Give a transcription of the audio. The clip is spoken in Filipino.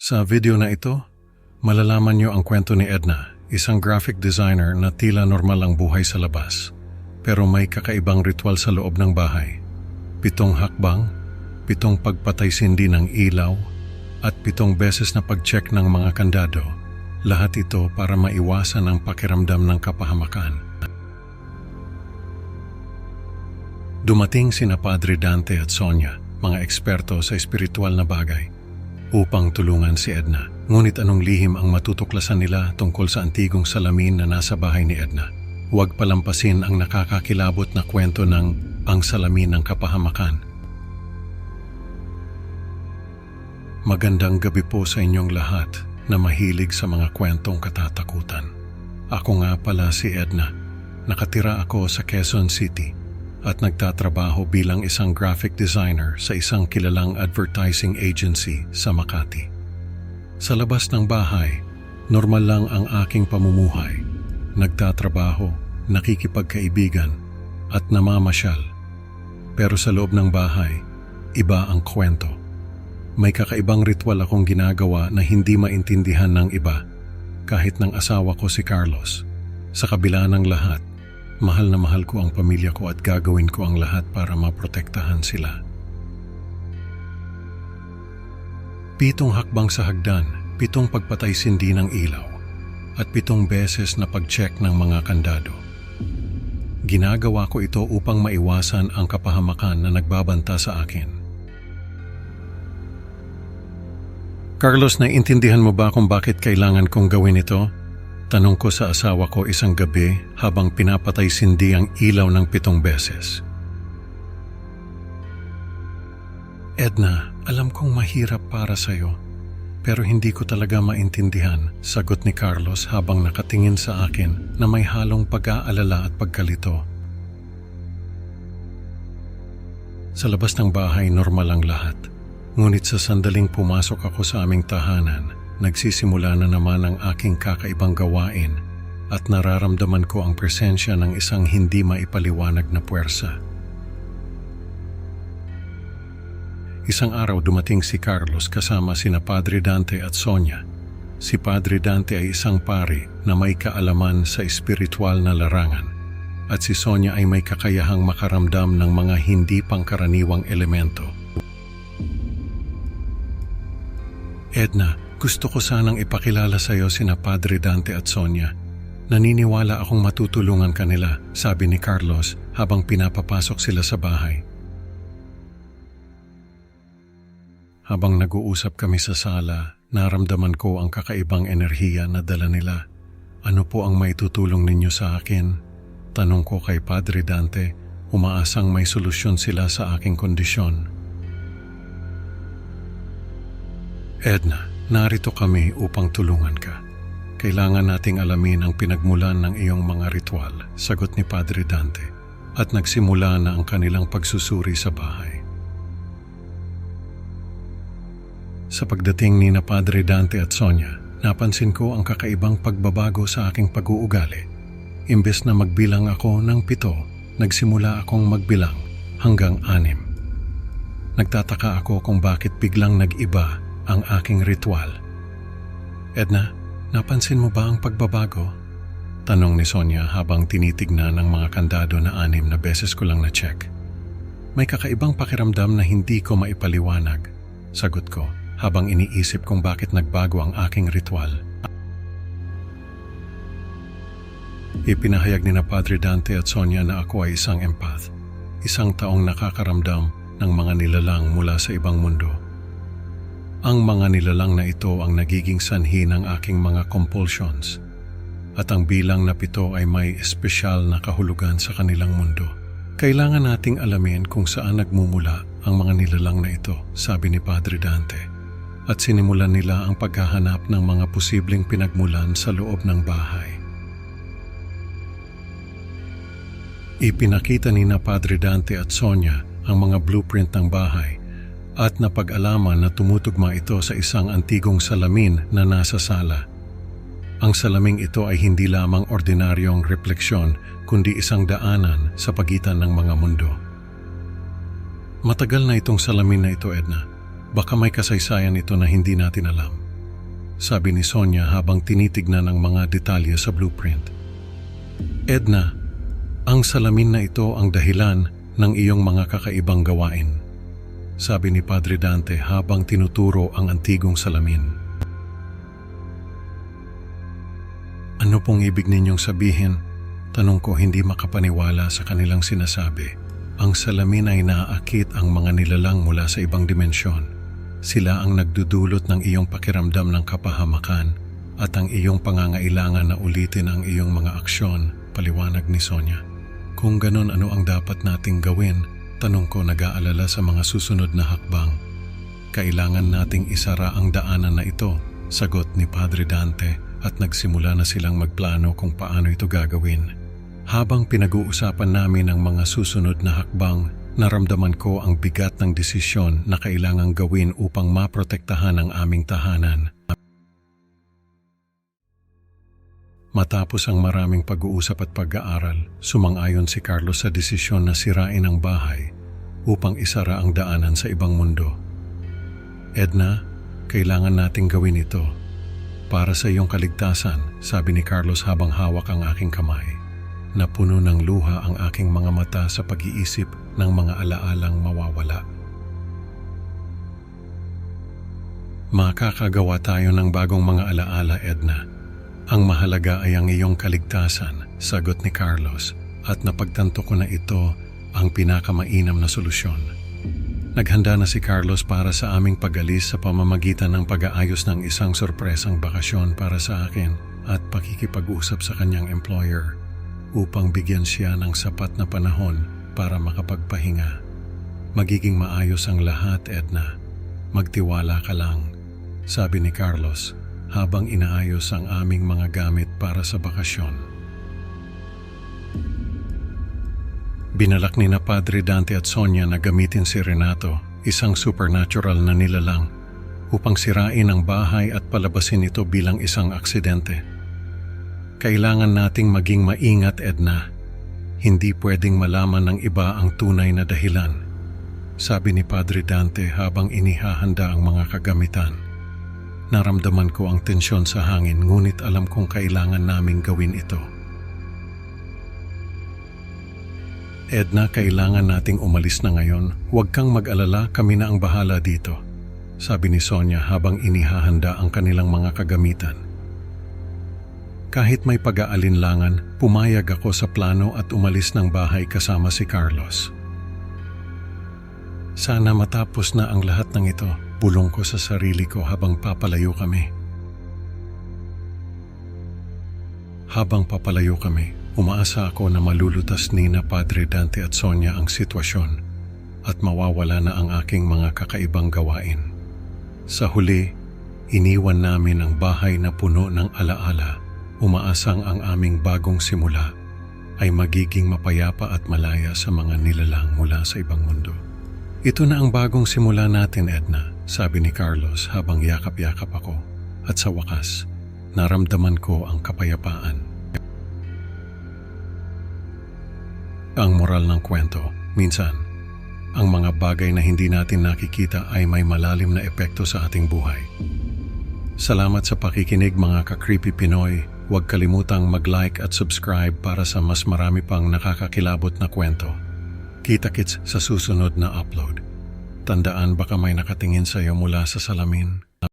Sa video na ito, malalaman niyo ang kwento ni Edna, isang graphic designer na tila normal ang buhay sa labas, pero may kakaibang ritual sa loob ng bahay. 7 hakbang, 7 pagpatay-sindi ng ilaw, at 7 beses na pag-check ng mga kandado. Lahat ito para maiwasan ang pakiramdam ng kapahamakan. Dumating sina Padre Dante at Sonia, mga eksperto sa espiritual na bagay, upang tulungan si Edna. Ngunit anong lihim ang matutuklasan nila tungkol sa antigong salamin na nasa bahay ni Edna? Huwag palampasin ang nakakakilabot na kwento ng ang salamin ng kapahamakan. Magandang gabi po sa inyong lahat na mahilig sa mga kwentong katatakutan. Ako nga pala si Edna. Nakatira ako sa Quezon City at nagtatrabaho bilang isang graphic designer sa isang kilalang advertising agency sa Makati. Sa labas ng bahay, normal lang ang aking pamumuhay. Nagtatrabaho, nakikipagkaibigan, at namamasyal. Pero sa loob ng bahay, iba ang kwento. May kakaibang ritual akong ginagawa na hindi maintindihan ng iba, kahit ng asawa ko si Carlos. Sa kabila ng lahat, mahal na mahal ko ang pamilya ko at gagawin ko ang lahat para maprotektahan sila. 7 hakbang sa hagdan, 7 pagpatay-sindi ng ilaw, at 7 beses na pag-check ng mga kandado. Ginagawa ko ito upang maiwasan ang kapahamakan na nagbabanta sa akin. Carlos, naiintindihan mo ba kung bakit kailangan kong gawin ito? Tanong ko sa asawa ko isang gabi habang pinapatay-sindi ang ilaw ng 7 beses. Edna, alam kong mahirap para sa'yo, pero hindi ko talaga maintindihan, sagot ni Carlos habang nakatingin sa akin na may halong pag-aalala at pagkalito. Sa labas ng bahay, normal ang lahat. Ngunit sa sandaling pumasok ako sa aming tahanan, nagsisimula na naman ang aking kakaibang gawain at nararamdaman ko ang presensya ng isang hindi maipaliwanag na puwersa. Isang araw dumating si Carlos kasama sina Padre Dante at Sonia. Si Padre Dante ay isang pari na may kaalaman sa espiritual na larangan at si Sonia ay may kakayahang makaramdam ng mga hindi pangkaraniwang elemento. Edna, gusto ko sanang ipakilala sa iyo sina Padre Dante at Sonia. Naniniwala akong matutulungan kanila, sabi ni Carlos habang pinapapasok sila sa bahay. Habang nag-uusap kami sa sala, naramdaman ko ang kakaibang enerhiya na dala nila. Ano po ang maitutulong ninyo sa akin? Tanong ko kay Padre Dante, umaasang may solusyon sila sa aking kondisyon. Edna, narito kami upang tulungan ka. Kailangan nating alamin ang pinagmulan ng iyong mga ritual, sagot ni Padre Dante, at nagsimula na ang kanilang pagsusuri sa bahay. Sa pagdating ni na Padre Dante at Sonia, napansin ko ang kakaibang pagbabago sa aking pag-uugali. Imbes na magbilang ako ng 7, nagsimula akong magbilang hanggang 6. Nagtataka ako kung bakit biglang nag-iba ang aking ritual. Edna, napansin mo ba ang pagbabago? Tanong ni Sonia habang tinitignan ng mga kandado na 6 na beses ko lang na-check. May kakaibang pakiramdam na hindi ko maipaliwanag, sagot ko habang iniisip kung bakit nagbago ang aking ritual. Ipinahayag ni na Padre Dante at Sonia na ako ay isang empath, isang taong nakakaramdam ng mga nilalang mula sa ibang mundo. Ang mga nilalang na ito ang nagiging sanhi ng aking mga compulsions at ang bilang na 7 ay may espesyal na kahulugan sa kanilang mundo. Kailangan nating alamin kung saan nagmumula ang mga nilalang na ito, sabi ni Padre Dante, at sinimulan nila ang paghahanap ng mga posibleng pinagmulan sa loob ng bahay. Ipinakita ni na Padre Dante at Sonia ang mga blueprint ng bahay at napag-alaman na tumutugma ito sa isang antigong salamin na nasa sala. Ang salaming ito ay hindi lamang ordinaryong refleksyon kundi isang daanan sa pagitan ng mga mundo. Matagal na itong salamin na ito, Edna. Baka may kasaysayan ito na hindi natin alam. sabi ni Sonia habang tinitignan ang mga detalye sa blueprint. Edna, ang salamin na ito ang dahilan ng iyong mga kakaibang gawain, sabi ni Padre Dante habang tinuturo ang antigong salamin. Ano pong ibig ninyong sabihin? Tanong ko hindi makapaniwala sa kanilang sinasabi. Ang salamin ay naaakit ang mga nilalang mula sa ibang dimensyon. Sila ang nagdudulot ng iyong pakiramdam ng kapahamakan at ang iyong pangangailangan na ulitin ang iyong mga aksyon, paliwanag ni Sonia. Kung ganon, ano ang dapat nating gawin? Tanong ko, nag-aalala sa mga susunod na hakbang. Kailangan nating isara ang daanan na ito, sagot ni Padre Dante, at nagsimula na silang magplano kung paano ito gagawin. Habang pinag-uusapan namin ang mga susunod na hakbang, naramdaman ko ang bigat ng desisyon na kailangang gawin upang maprotektahan ang aming tahanan. Matapos ang maraming pag-uusap at pag-aaral, sumang-ayon si Carlos sa desisyon na sirain ang bahay upang isara ang daanan sa ibang mundo. Edna, kailangan nating gawin ito. Para sa iyong kaligtasan, sabi ni Carlos habang hawak ang aking kamay. Napuno ng luha ang aking mga mata sa pag-iisip ng mga alaalang mawawala. Makakagawa tayo ng bagong mga alaala, Edna. Ang mahalaga ay ang iyong kaligtasan, sagot ni Carlos, at napagtanto ko na ito ang pinakamainam na solusyon. Naghanda na si Carlos para sa aming pag-alis sa pamamagitan ng pag-aayos ng isang sorpresang bakasyon para sa akin at pakikipag-usap sa kanyang employer upang bigyan siya ng sapat na panahon para makapagpahinga. Magiging maayos ang lahat, Edna. Magtiwala ka lang, sabi ni Carlos habang inaayos ang aming mga gamit para sa bakasyon. Binalak ni na Padre Dante at Sonia na gamitin si Renato, isang supernatural na nilalang, upang sirain ang bahay at palabasin ito bilang isang aksidente. Kailangan nating maging maingat, Edna. Hindi pwedeng malaman ng iba ang tunay na dahilan, sabi ni Padre Dante habang inihahanda ang mga kagamitan. Naramdaman ko ang tensyon sa hangin, ngunit alam kong kailangan naming gawin ito. Edna, kailangan nating umalis na ngayon. Huwag kang mag-alala, kami na ang bahala dito, sabi ni Sonia habang inihahanda ang kanilang mga kagamitan. Kahit may pag-aalinlangan, pumayag ako sa plano at umalis ng bahay kasama si Carlos. Sana matapos na ang lahat ng ito, bulong ko sa sarili ko habang papalayo kami. Habang papalayo kami, umaasa ako na malulutas ni na Padre Dante at Sonia ang sitwasyon at mawawala na ang aking mga kakaibang gawain. Sa huli, iniwan namin ang bahay na puno ng alaala, umaasang ang aming bagong simula ay magiging mapayapa at malaya sa mga nilalang mula sa ibang mundo. Ito na ang bagong simula natin, Edna, sabi ni Carlos habang yakap-yakap ako, at sa wakas, naramdaman ko ang kapayapaan. Ang moral ng kwento, minsan, ang mga bagay na hindi natin nakikita ay may malalim na epekto sa ating buhay. Salamat sa pakikinig, mga ka-Creepy Pinoy. Huwag kalimutang mag-like at subscribe para sa mas marami pang nakakakilabot na kwento. Kita-kits sa susunod na upload. Tandaan, baka may nakatingin sa iyo mula sa salamin.